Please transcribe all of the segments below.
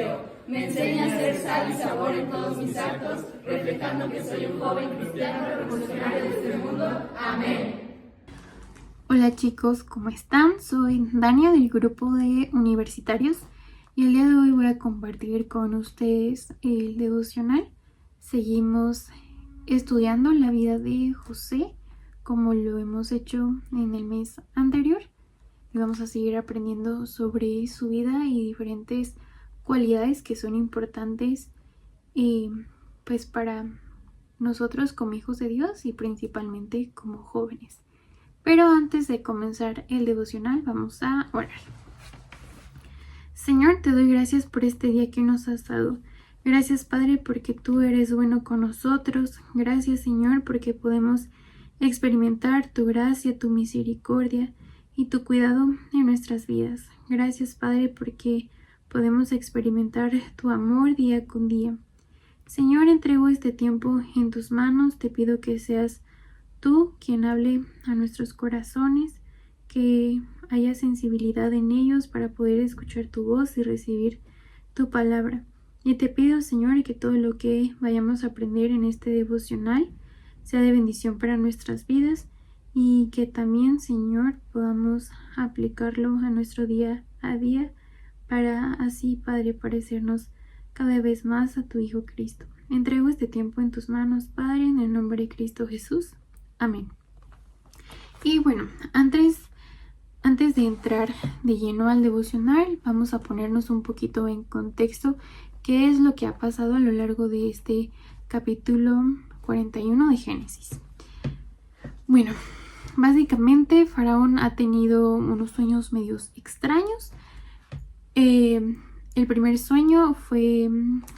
deseo. Me enseña a ser sal y sabor en todos mis actos, reflejando que soy un joven cristiano revolucionario de este mundo. Amén. Hola chicos, ¿cómo están? Soy Dania del grupo de universitarios y el día de hoy voy a compartir con ustedes el devocional. Seguimos estudiando la vida de José como lo hemos hecho en el mes anterior y vamos a seguir aprendiendo sobre su vida y diferentes cualidades que son importantes pues para nosotros como hijos de Dios y principalmente como jóvenes. Pero antes de comenzar el devocional vamos a orar. Señor, te doy gracias por este día que nos has dado. Gracias, Padre, porque tú eres bueno con nosotros. Gracias, Señor, porque podemos experimentar tu gracia, tu misericordia y tu cuidado en nuestras vidas. Gracias, Padre, porque podemos experimentar tu amor día con día. Señor, entrego este tiempo en tus manos. Te pido que seas tú quien hable a nuestros corazones, que haya sensibilidad en ellos para poder escuchar tu voz y recibir tu palabra. Y te pido, Señor, que todo lo que vayamos a aprender en este devocional sea de bendición para nuestras vidas y que también, Señor, podamos aplicarlo a nuestro día a día para así, Padre, parecernos cada vez más a tu Hijo Cristo. Entrego este tiempo en tus manos, Padre, en el nombre de Cristo Jesús. Amén. Y bueno, antes de entrar de lleno al devocional, vamos a ponernos un poquito en contexto qué es lo que ha pasado a lo largo de este capítulo 41 de Génesis. Bueno, básicamente Faraón ha tenido unos sueños medios extraños. El primer sueño fue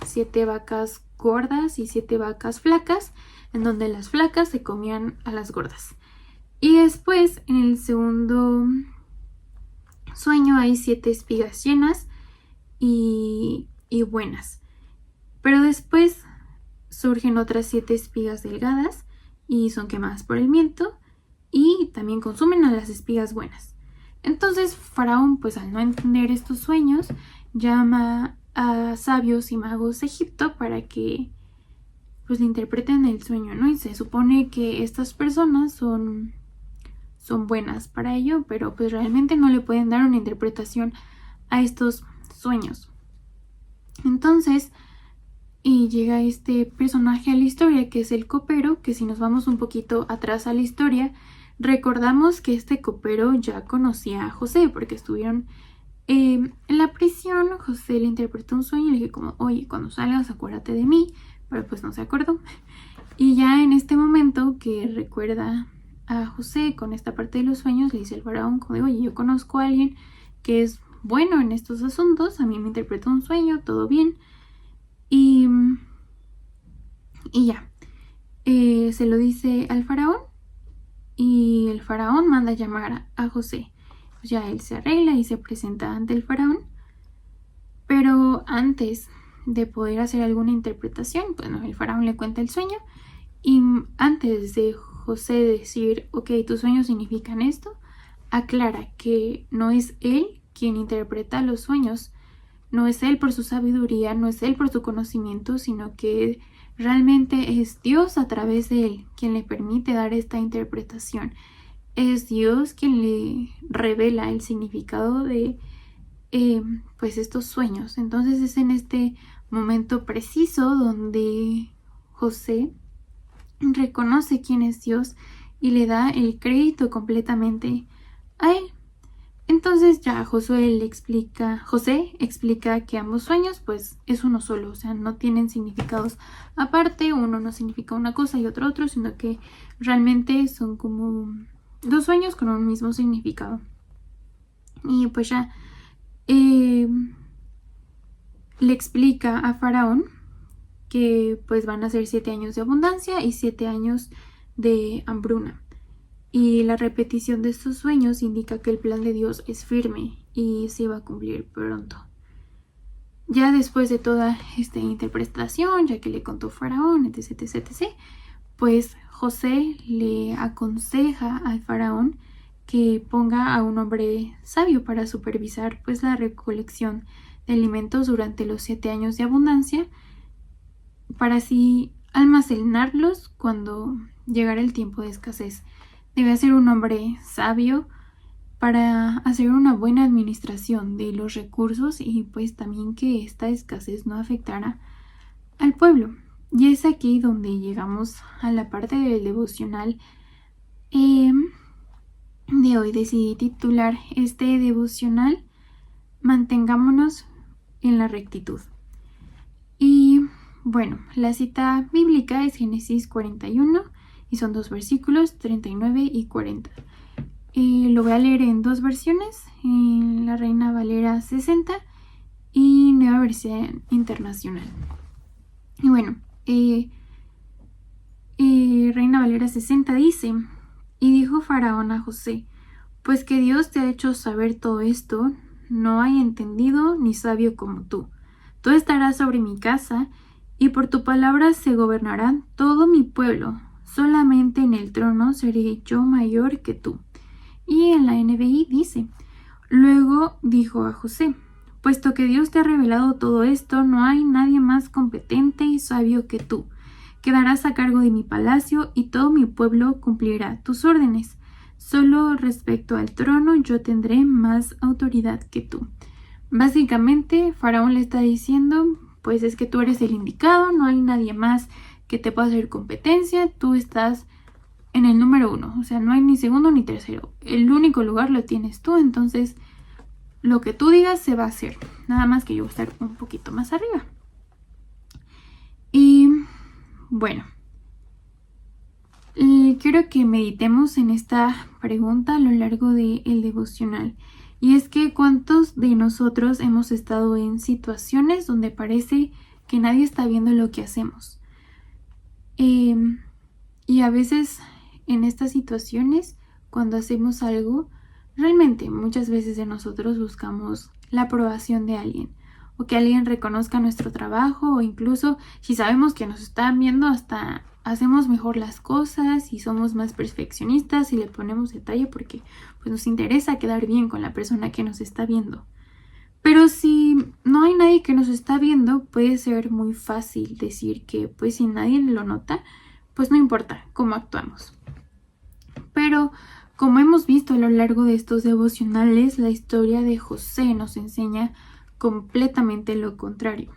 7 vacas gordas y 7 vacas flacas, en donde las flacas se comían a las gordas. Y después, en el segundo sueño, hay 7 espigas llenas y buenas. Pero después surgen otras 7 espigas delgadas y son quemadas por el viento y también consumen a las espigas buenas. Entonces Faraón, pues al no entender estos sueños, llama a sabios y magos de Egipto para que pues le interpreten el sueño, ¿no? Y se supone que estas personas son buenas para ello, pero pues realmente no le pueden dar una interpretación a estos sueños. Entonces, y llega este personaje a la historia que es el copero, que si nos vamos un poquito atrás a la historia, recordamos que este copero ya conocía a José porque estuvieron en la prisión. José le interpretó un sueño y le dije como, oye, cuando salgas acuérdate de mí, pero pues no se acordó. Y ya en este momento que recuerda a José con esta parte de los sueños, le dice el faraón como, oye, yo conozco a alguien que es bueno en estos asuntos, a mí me interpretó un sueño, todo bien. Y ya, se lo dice al faraón y el faraón manda a llamar a José. Pues ya él se arregla y se presenta ante el faraón, pero antes de poder hacer alguna interpretación, bueno, el faraón le cuenta el sueño y antes de José decir, ok, tus sueños significan esto, aclara que no es él quien interpreta los sueños, no es él por su sabiduría, no es él por su conocimiento, sino que realmente es Dios a través de él quien le permite dar esta interpretación. Es Dios quien le revela el significado de pues estos sueños. Entonces es en este momento preciso donde José reconoce quién es Dios y le da el crédito completamente a él. Entonces ya José explica que ambos sueños pues es uno solo, o sea, no tienen significados aparte, uno no significa una cosa y otro, sino que realmente son como 2 sueños con un mismo significado. Y pues ya le explica a Faraón que pues van a ser 7 años de abundancia y 7 años de hambruna. Y la repetición de estos sueños indica que el plan de Dios es firme y se va a cumplir pronto. Ya después de toda esta interpretación, ya que le contó Faraón, etc., pues José le aconseja al Faraón que ponga a un hombre sabio para supervisar pues la recolección alimentos durante los 7 años de abundancia, para así almacenarlos cuando llegara el tiempo de escasez. Debía ser un hombre sabio para hacer una buena administración de los recursos y pues también que esta escasez no afectara al pueblo. Y es aquí donde llegamos a la parte del devocional de hoy. Decidí titular este devocional Mantengámonos en la rectitud. Y bueno, la cita bíblica es Génesis 41 y son 2 versículos, 39 y 40. Lo voy a leer en 2 versiones, en la Reina Valera 60 y Nueva Versión Internacional. Y bueno, Reina Valera 60 dice: y dijo Faraón a José: pues que Dios te ha hecho saber todo esto, no hay entendido ni sabio como tú. Tú estarás sobre mi casa, y por tu palabra se gobernará todo mi pueblo. Solamente en el trono seré yo mayor que tú. Y en la NBI dice: luego dijo a José: puesto que Dios te ha revelado todo esto, no hay nadie más competente y sabio que tú. Quedarás a cargo de mi palacio y todo mi pueblo cumplirá tus órdenes. Solo respecto al trono yo tendré más autoridad que tú. Básicamente, Faraón le está diciendo: pues es que tú eres el indicado, no hay nadie más que te pueda hacer competencia, tú estás en el número 1, o sea, no hay ni segundo ni tercero, el único lugar lo tienes tú, entonces lo que tú digas se va a hacer, nada más que yo voy a estar un poquito más arriba. Y bueno, quiero que meditemos en esta pregunta a lo largo del devocional, y es que ¿cuántos de nosotros hemos estado en situaciones donde parece que nadie está viendo lo que hacemos? Y a veces en estas situaciones, cuando hacemos algo, realmente muchas veces de nosotros buscamos la aprobación de alguien, o que alguien reconozca nuestro trabajo, o incluso si sabemos que nos están viendo, hasta hacemos mejor las cosas y somos más perfeccionistas y le ponemos detalle porque pues, nos interesa quedar bien con la persona que nos está viendo. Pero si no hay nadie que nos está viendo, puede ser muy fácil decir que pues si nadie lo nota, pues no importa cómo actuamos. Pero como hemos visto a lo largo de estos devocionales, la historia de José nos enseña completamente lo contrario.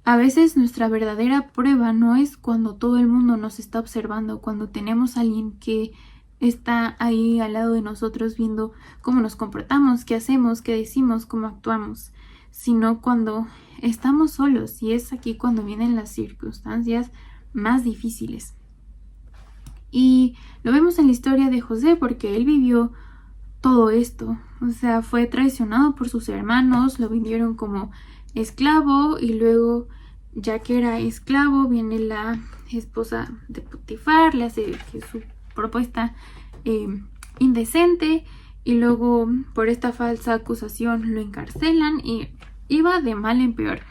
A veces nuestra verdadera prueba no es cuando todo el mundo nos está observando, cuando tenemos a alguien que está ahí al lado de nosotros viendo cómo nos comportamos, qué hacemos, qué decimos, cómo actuamos, sino cuando estamos solos, y es aquí cuando vienen las circunstancias más difíciles. Y lo vemos en la historia de José porque él vivió todo esto, o sea, fue traicionado por sus hermanos, lo vendieron como esclavo y luego, ya que era esclavo, viene la esposa de Potifar, le hace que su propuesta indecente y luego por esta falsa acusación lo encarcelan y iba de mal en peor.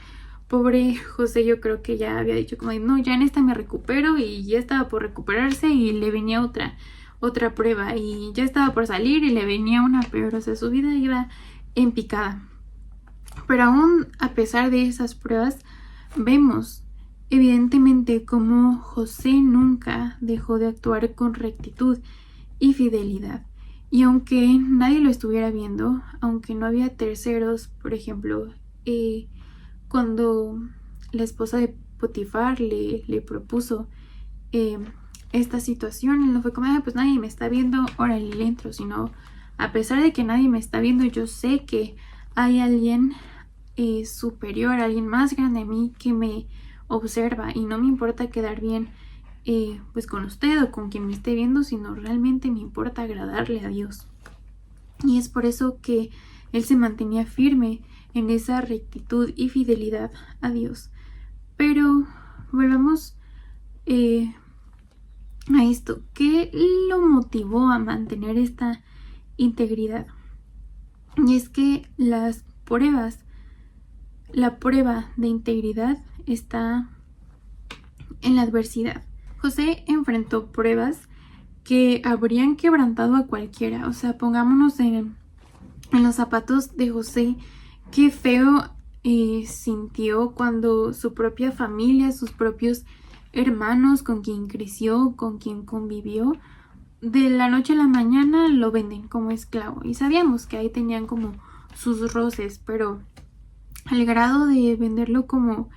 Pobre José, yo creo que ya había dicho como no, ya en esta me recupero, y ya estaba por recuperarse y le venía otra prueba y ya estaba por salir y le venía una peor, o sea, su vida iba en picada. Pero aún a pesar de esas pruebas, vemos evidentemente cómo José nunca dejó de actuar con rectitud y fidelidad. Y aunque nadie lo estuviera viendo, aunque no había terceros, por ejemplo, cuando la esposa de Potifar le propuso esta situación, él no fue como, pues nadie me está viendo, órale, le entro, sino a pesar de que nadie me está viendo, yo sé que hay alguien superior, alguien más grande a mí que me observa y no me importa quedar bien pues con usted o con quien me esté viendo, sino realmente me importa agradarle a Dios. Y es por eso que él se mantenía firme en esa rectitud y fidelidad a Dios. Pero volvamos a esto. ¿Qué lo motivó a mantener esta integridad? Y es que la prueba de integridad está en la adversidad. José enfrentó pruebas que habrían quebrantado a cualquiera. O sea, pongámonos en los zapatos de José, qué feo sintió cuando su propia familia, sus propios hermanos con quien creció, con quien convivió, de la noche a la mañana lo venden como esclavo. Y sabíamos que ahí tenían como sus roces, pero al grado de venderlo como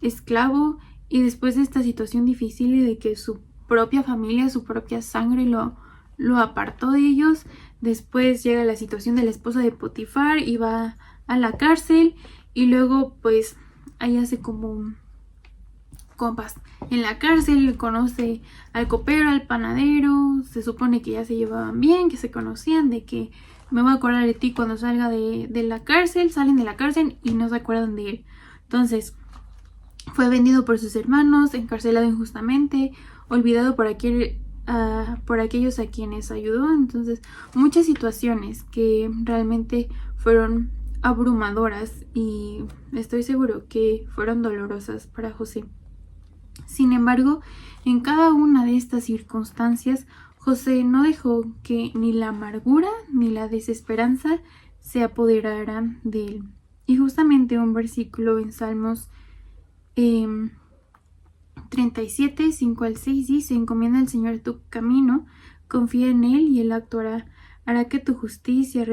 esclavo, y después de esta situación difícil y de que su propia familia, su propia sangre lo apartó de ellos, después llega la situación de la esposa de Potifar y va a la cárcel, y luego pues ahí hace como compas en la cárcel, conoce al copero, al panadero, se supone que ya se llevaban bien, que se conocían, de que me voy a acordar de ti cuando salga de la cárcel. Salen de la cárcel y no se acuerdan de él. Entonces fue vendido por sus hermanos, encarcelado injustamente, olvidado por aquellos a quienes ayudó. Entonces muchas situaciones que realmente fueron abrumadoras y estoy seguro que fueron dolorosas para José. Sin embargo, en cada una de estas circunstancias, José no dejó que ni la amargura ni la desesperanza se apoderaran de él. Y justamente un versículo en Salmos 37, 5 al 6 dice: encomienda al Señor tu camino, confía en Él y Él actuará. Hará que tu justicia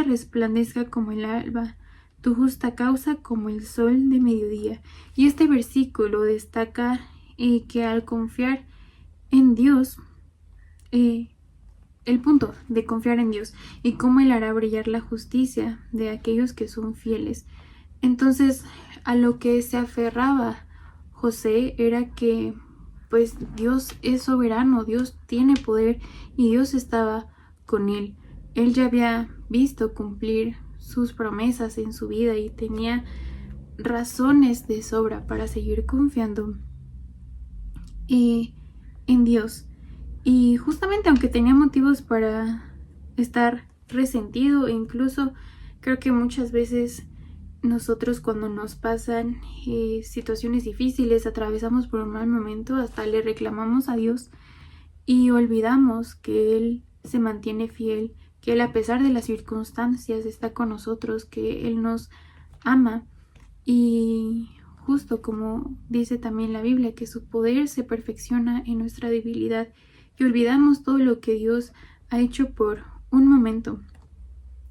resplandezca como el alba, tu justa causa como el sol de mediodía. Y este versículo destaca que al confiar en Dios, el punto de confiar en Dios y cómo Él hará brillar la justicia de aquellos que son fieles. Entonces, a lo que se aferraba José era que pues Dios es soberano, Dios tiene poder y Dios estaba con él. Él ya había visto cumplir sus promesas en su vida y tenía razones de sobra para seguir confiando en Dios. Y justamente aunque tenía motivos para estar resentido, e incluso creo que muchas veces nosotros cuando nos pasan situaciones difíciles, atravesamos por un mal momento, hasta le reclamamos a Dios y olvidamos que Él se mantiene fiel, que Él a pesar de las circunstancias está con nosotros, que Él nos ama. Y justo como dice también la Biblia, que su poder se perfecciona en nuestra debilidad, y olvidamos todo lo que Dios ha hecho por un momento.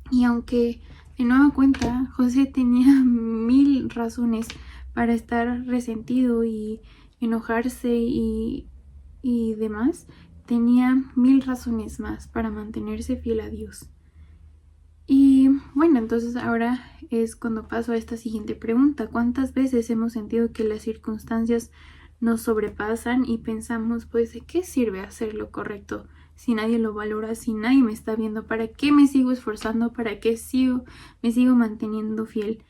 Y aunque de nueva cuenta José tenía 1000 razones para estar resentido y enojarse y demás, tenía 1000 razones más para mantenerse fiel a Dios. Y bueno, entonces ahora es cuando paso a esta siguiente pregunta: ¿cuántas veces hemos sentido que las circunstancias nos sobrepasan y pensamos, pues, ¿de qué sirve hacer lo correcto si nadie lo valora, si nadie me está viendo? ¿Para qué me sigo esforzando? ¿Para qué me sigo manteniendo fiel?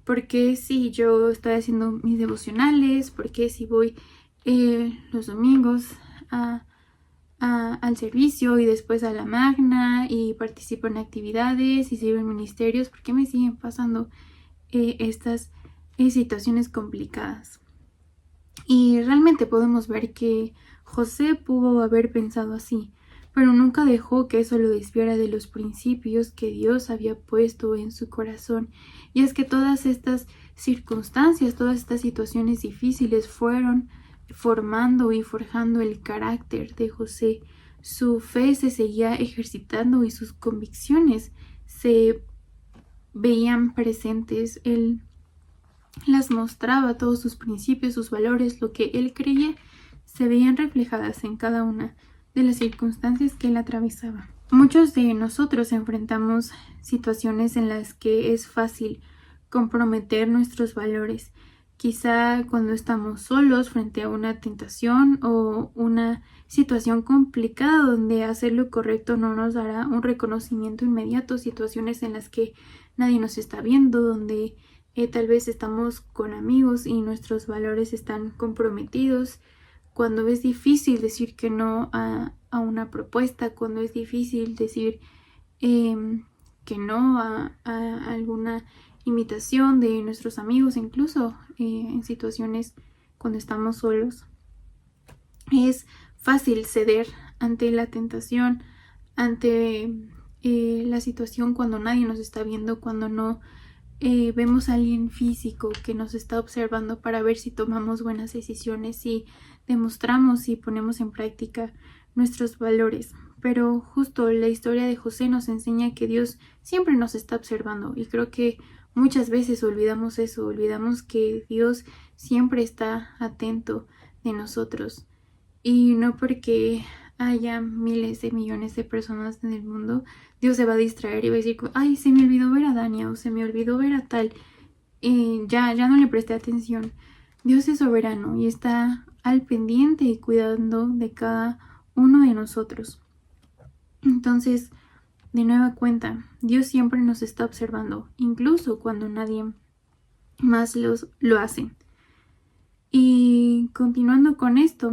Porque si yo estoy haciendo mis devocionales, porque si voy los domingos al servicio y después a la magna y participo en actividades y sirvo en ministerios, ¿por qué me siguen pasando estas situaciones complicadas? Y realmente podemos ver que José pudo haber pensado así, pero nunca dejó que eso lo desviara de los principios que Dios había puesto en su corazón. Y es que todas estas circunstancias, todas estas situaciones difíciles fueron formando y forjando el carácter de José. Su fe se seguía ejercitando y sus convicciones se veían presentes. Él las mostraba, todos sus principios, sus valores, lo que él creía, se veían reflejadas en cada una de las circunstancias que él atravesaba. Muchos de nosotros enfrentamos situaciones en las que es fácil comprometer nuestros valores. Quizá cuando estamos solos frente a una tentación o una situación complicada donde hacer lo correcto no nos dará un reconocimiento inmediato, situaciones en las que nadie nos está viendo, donde tal vez estamos con amigos y nuestros valores están comprometidos, cuando es difícil decir que no a una propuesta, cuando es difícil decir que no a alguna invitación de nuestros amigos, incluso en situaciones cuando estamos solos. Es fácil ceder ante la tentación, ante la situación cuando nadie nos está viendo, cuando no vemos a alguien físico que nos está observando para ver si tomamos buenas decisiones, si demostramos y ponemos en práctica nuestros valores. Pero justo la historia de José nos enseña que Dios siempre nos está observando, y creo que muchas veces olvidamos eso, olvidamos que Dios siempre está atento de nosotros. Y no porque haya miles de millones de personas en el mundo, Dios se va a distraer y va a decir, ay, se me olvidó ver a Dania o se me olvidó ver a tal, ya no le presté atención. Dios es soberano y está al pendiente y cuidando de cada uno de nosotros. Entonces, de nueva cuenta, Dios siempre nos está observando, incluso cuando nadie más lo hace. Y continuando con esto,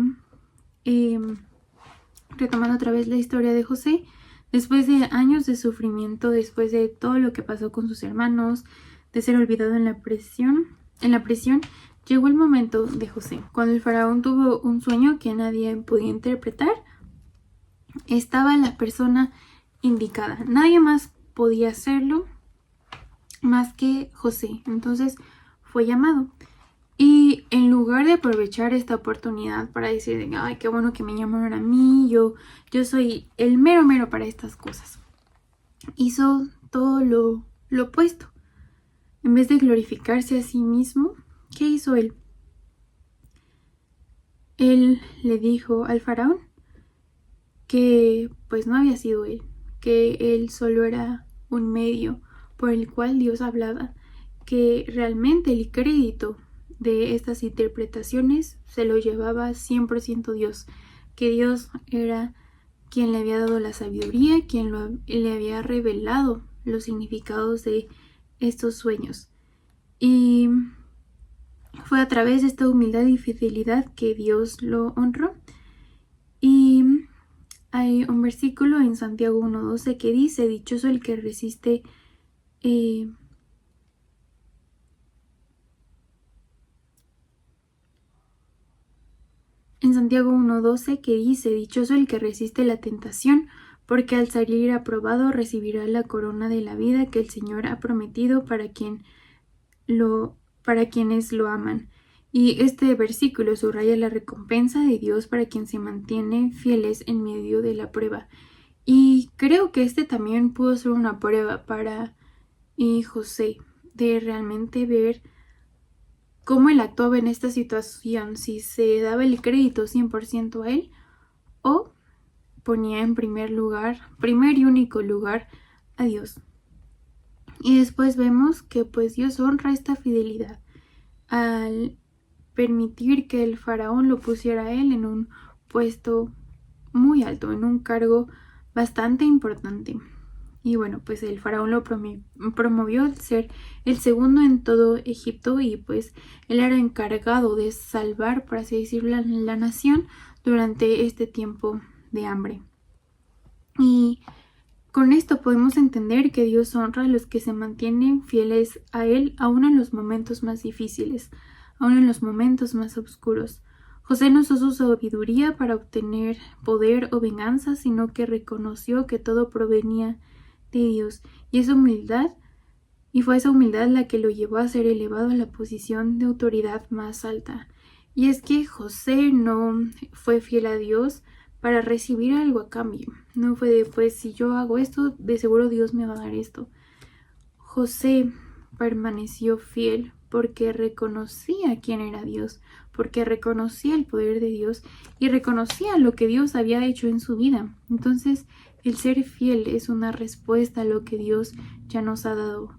retomando otra vez la historia de José, después de años de sufrimiento, después de todo lo que pasó con sus hermanos, de ser olvidado en la prisión, llegó el momento de José. Cuando el faraón tuvo un sueño que nadie podía interpretar, estaba la persona indicada. Nadie más podía hacerlo más que José. Entonces fue llamado. Y en lugar de aprovechar esta oportunidad para decir, ay, qué bueno que me llamaron a mí, yo soy el mero para estas cosas, hizo todo lo opuesto. En vez de glorificarse a sí mismo, ¿qué hizo él? Él le dijo al faraón que pues no había sido él, que él solo era un medio por el cual Dios hablaba, que realmente el crédito de estas interpretaciones se lo llevaba 100% Dios, que Dios era quien le había dado la sabiduría, quien le había revelado los significados de estos sueños. Y fue a través de esta humildad y fidelidad que Dios lo honró. Y hay un versículo en Santiago 1:12 que dice, dichoso el que resiste en Santiago 1:12 que dice, dichoso el que resiste la tentación, porque al salir aprobado recibirá la corona de la vida que el Señor ha prometido para quienes lo aman. Y este versículo subraya la recompensa de Dios para quien se mantiene fieles en medio de la prueba. Y creo que este también pudo ser una prueba para José, de realmente ver cómo él actuaba en esta situación, si se daba el crédito 100% a él o ponía en primer y único lugar a Dios. Y después vemos que pues Dios honra esta fidelidad al permitir que el faraón lo pusiera a él en un puesto muy alto, en un cargo bastante importante. Y bueno, pues el faraón lo promovió al ser el segundo en todo Egipto, y pues él era encargado de salvar, por así decirlo, la nación durante este tiempo de hambre. Y con esto podemos entender que Dios honra a los que se mantienen fieles a Él, aún en los momentos más difíciles, aún en los momentos más oscuros. José no usó su sabiduría para obtener poder o venganza, sino que reconoció que todo provenía de Dios, y fue esa humildad la que lo llevó a ser elevado a la posición de autoridad más alta. Y es que José no fue fiel a Dios para recibir algo a cambio. No fue de, pues si yo hago esto, de seguro Dios me va a dar esto. José permaneció fiel porque reconocía quién era Dios, porque reconocía el poder de Dios y reconocía lo que Dios había hecho en su vida. Entonces, el ser fiel es una respuesta a lo que Dios ya nos ha dado.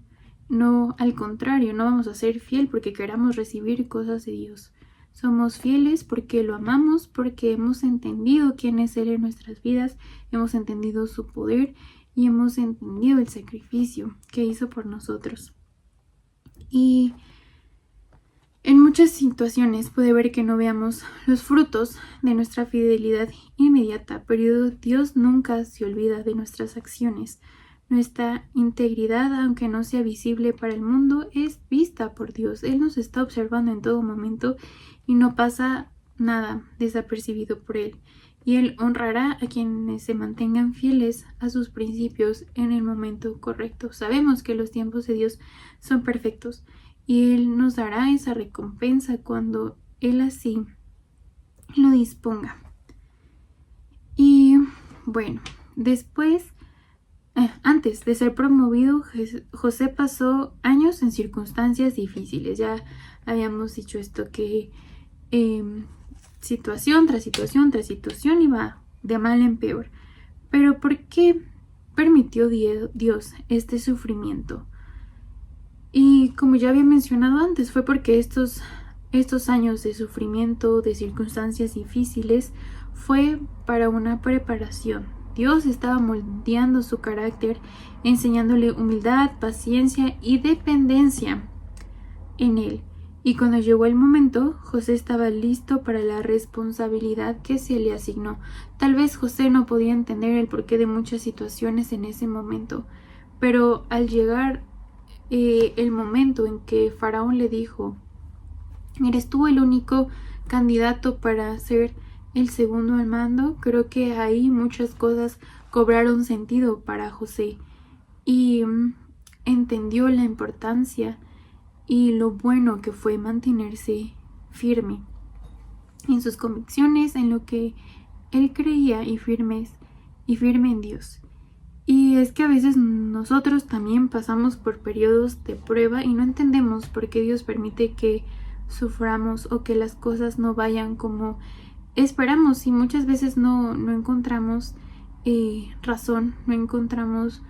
No, al contrario, no vamos a ser fiel porque queramos recibir cosas de Dios. Somos fieles porque lo amamos, porque hemos entendido quién es Él en nuestras vidas, hemos entendido su poder y hemos entendido el sacrificio que hizo por nosotros. Y en muchas situaciones puede ver que no veamos los frutos de nuestra fidelidad inmediata, pero Dios nunca se olvida de nuestras acciones. Nuestra integridad, aunque no sea visible para el mundo, es vista por Dios. Él nos está observando en todo momento y no pasa nada desapercibido por Él. y Él honrará a quienes se mantengan fieles a sus principios en el momento correcto. Sabemos que los tiempos de Dios son perfectos y Él nos dará esa recompensa cuando Él así lo disponga. Y bueno, después, antes de ser promovido, José pasó años en circunstancias difíciles. Ya habíamos dicho esto, que situación tras situación tras situación iba de mal en peor. Pero ¿por qué permitió Dios este sufrimiento? Y como ya había mencionado antes, fue porque estos años de sufrimiento, de circunstancias difíciles, fue para una preparación. Dios estaba moldeando su carácter, enseñándole humildad, paciencia y dependencia en él. Y cuando llegó el momento, José estaba listo para la responsabilidad que se le asignó. Tal vez José no podía entender el porqué de muchas situaciones en ese momento, pero al llegar el momento en que Faraón le dijo: eres tú el único candidato para ser el segundo al mando, creo que ahí muchas cosas cobraron sentido para José y entendió la importancia y lo bueno que fue mantenerse firme en sus convicciones, en lo que él creía y firme en Dios. Y es que a veces nosotros también pasamos por periodos de prueba y no entendemos por qué Dios permite que suframos o que las cosas no vayan como esperamos, y muchas veces no encontramos razón, no encontramos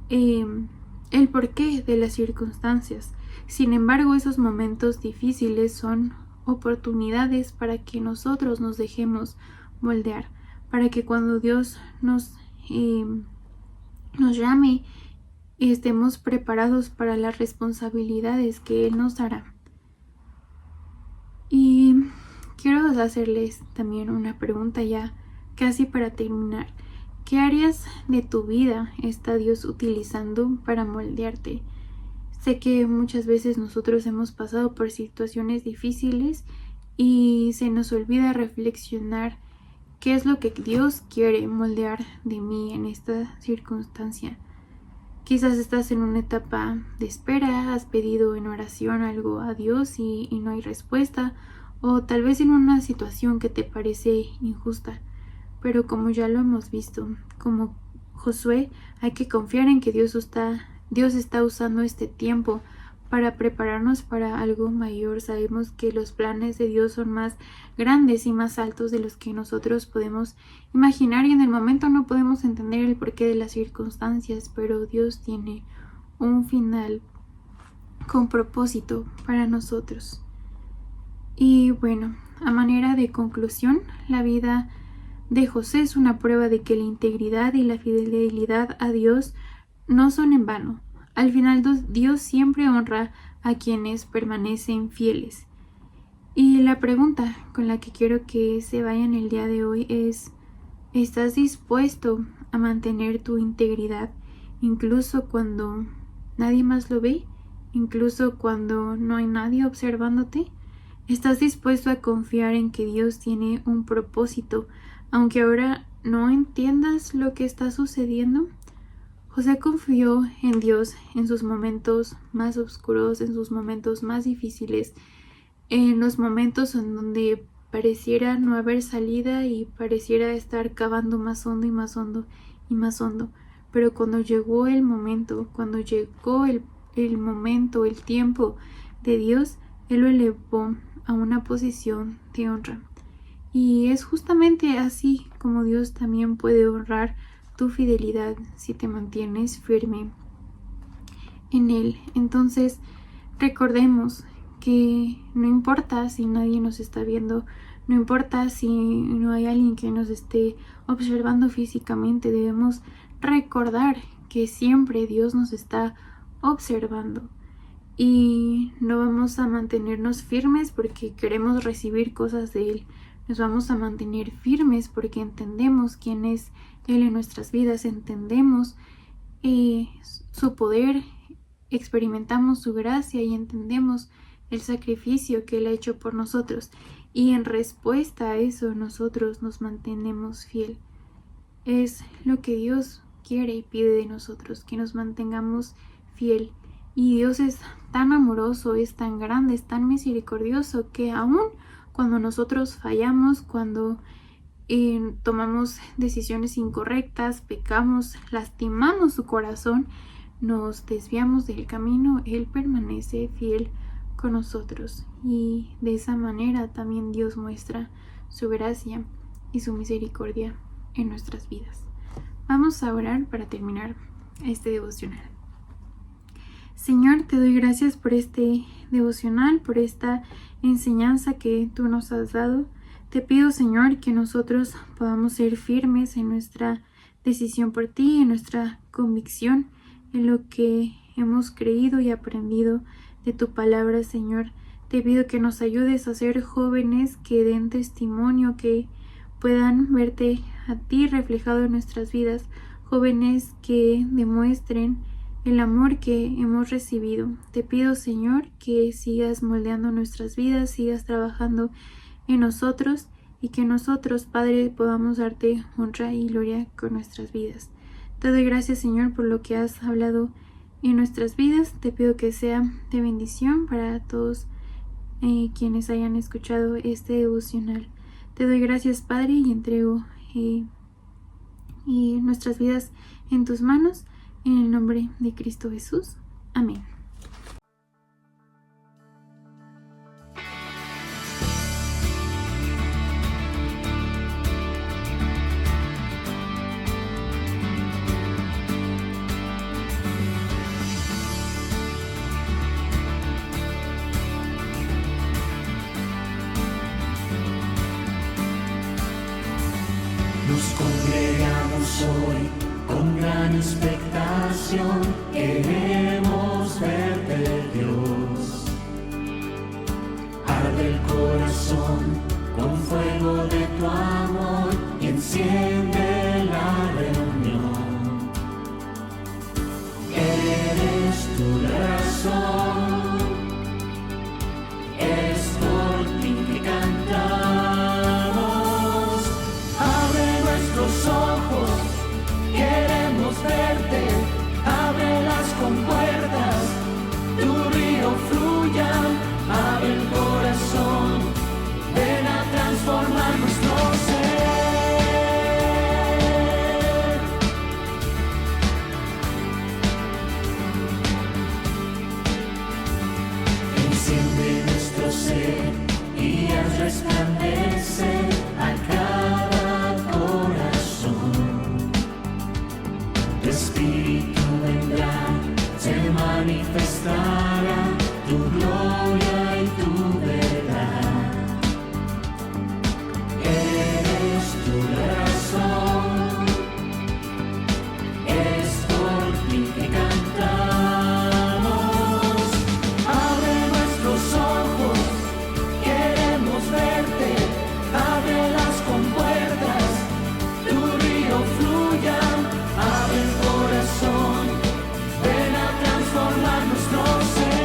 el porqué de las circunstancias. Sin embargo, esos momentos difíciles son oportunidades para que nosotros nos dejemos moldear, para que cuando Dios nos llame estemos preparados para las responsabilidades que Él nos dará. Y quiero hacerles también una pregunta ya casi para terminar. ¿Qué áreas de tu vida está Dios utilizando para moldearte? Sé que muchas veces nosotros hemos pasado por situaciones difíciles y se nos olvida reflexionar qué es lo que Dios quiere moldear de mí en esta circunstancia. Quizás estás en una etapa de espera, has pedido en oración algo a Dios y no hay respuesta, o tal vez en una situación que te parece injusta. Pero como ya lo hemos visto, como Josué, hay que confiar en que Dios está usando este tiempo para prepararnos para algo mayor. Sabemos que los planes de Dios son más grandes y más altos de los que nosotros podemos imaginar, y en el momento no podemos entender el porqué de las circunstancias, pero Dios tiene un final con propósito para nosotros. Y bueno, a manera de conclusión, la vida de José es una prueba de que la integridad y la fidelidad a Dios no son en vano. Al final, Dios siempre honra a quienes permanecen fieles. Y la pregunta con la que quiero que se vayan el día de hoy es: ¿estás dispuesto a mantener tu integridad incluso cuando nadie más lo ve? ¿Incluso cuando no hay nadie observándote? ¿Estás dispuesto a confiar en que Dios tiene un propósito, aunque ahora no entiendas lo que está sucediendo? José confió en Dios en sus momentos más oscuros, en sus momentos más difíciles, en los momentos en donde pareciera no haber salida y pareciera estar cavando más hondo y más hondo y más hondo. Pero cuando llegó el momento, cuando llegó el momento, el tiempo de Dios, Él lo elevó a una posición de honra. Y es justamente así como Dios también puede honrar tu fidelidad si te mantienes firme en Él. Entonces, recordemos que no importa si nadie nos está viendo, no importa si no hay alguien que nos esté observando físicamente, debemos recordar que siempre Dios nos está observando. Y no vamos a mantenernos firmes porque queremos recibir cosas de Él. Nos vamos a mantener firmes porque entendemos quién es Él en nuestras vidas, entendemos su poder, experimentamos su gracia y entendemos el sacrificio que Él ha hecho por nosotros. y en respuesta a eso nosotros nos mantenemos fiel. Es lo que Dios quiere y pide de nosotros, que nos mantengamos fiel. Y Dios es tan amoroso, es tan grande, es tan misericordioso, que aún cuando nosotros fallamos, cuando tomamos decisiones incorrectas, pecamos, lastimamos su corazón, nos desviamos del camino, Él permanece fiel con nosotros. Y de esa manera también Dios muestra su gracia y su misericordia en nuestras vidas. Vamos a orar para terminar este devocional. Señor, te doy gracias por este devocional, por esta enseñanza que tú nos has dado. Te pido, Señor, que nosotros podamos ser firmes en nuestra decisión por ti, en nuestra convicción, en lo que hemos creído y aprendido de tu palabra, Señor. Te pido que nos ayudes a ser jóvenes que den testimonio, que puedan verte a ti reflejado en nuestras vidas, jóvenes que demuestren el amor que hemos recibido. Te pido, Señor, que sigas moldeando nuestras vidas, sigas trabajando en nosotros y que nosotros, Padre, podamos darte honra y gloria con nuestras vidas. Te doy gracias, Señor, por lo que has hablado en nuestras vidas. Te pido que sea de bendición para todos quienes hayan escuchado este devocional. Te doy gracias, Padre, y entrego nuestras vidas en tus manos, en el nombre de Cristo Jesús. Amén. Nos congregamos hoy con gran expectación, queremos verte, Dios. Arde el corazón con fuego de tu amor y enciende la reunión. Eres tu razón, es por ti que cantamos. Los ojos, queremos verte, abre las compuertas, tu río fluya, abre el corazón, ven a transformar nuestro ser. Enciende nuestro ser y haz resplandecer a cada Espíritu vendrá, se manifestará tu gloria y tu verdad. Eres tu razón, es por ti que cantamos. Abre nuestros ojos, queremos verte, abre las compuertas, tu río fluya. Abre el corazón, ven a transformar nuestro ser.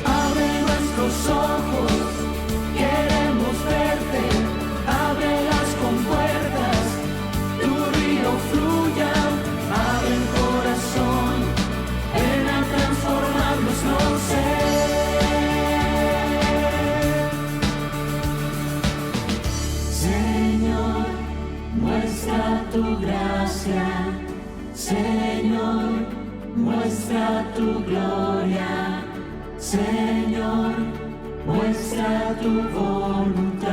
Abre nuestros ojos, queremos verte, abre las compuertas, tu río fluya. Abre el corazón, ven a transformar nuestro ser. Muestra tu gracia, Señor, muestra tu gloria, Señor, muestra tu voluntad.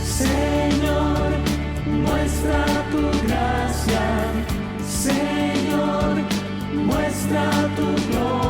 Señor, muestra tu gracia, Señor, muestra tu gloria.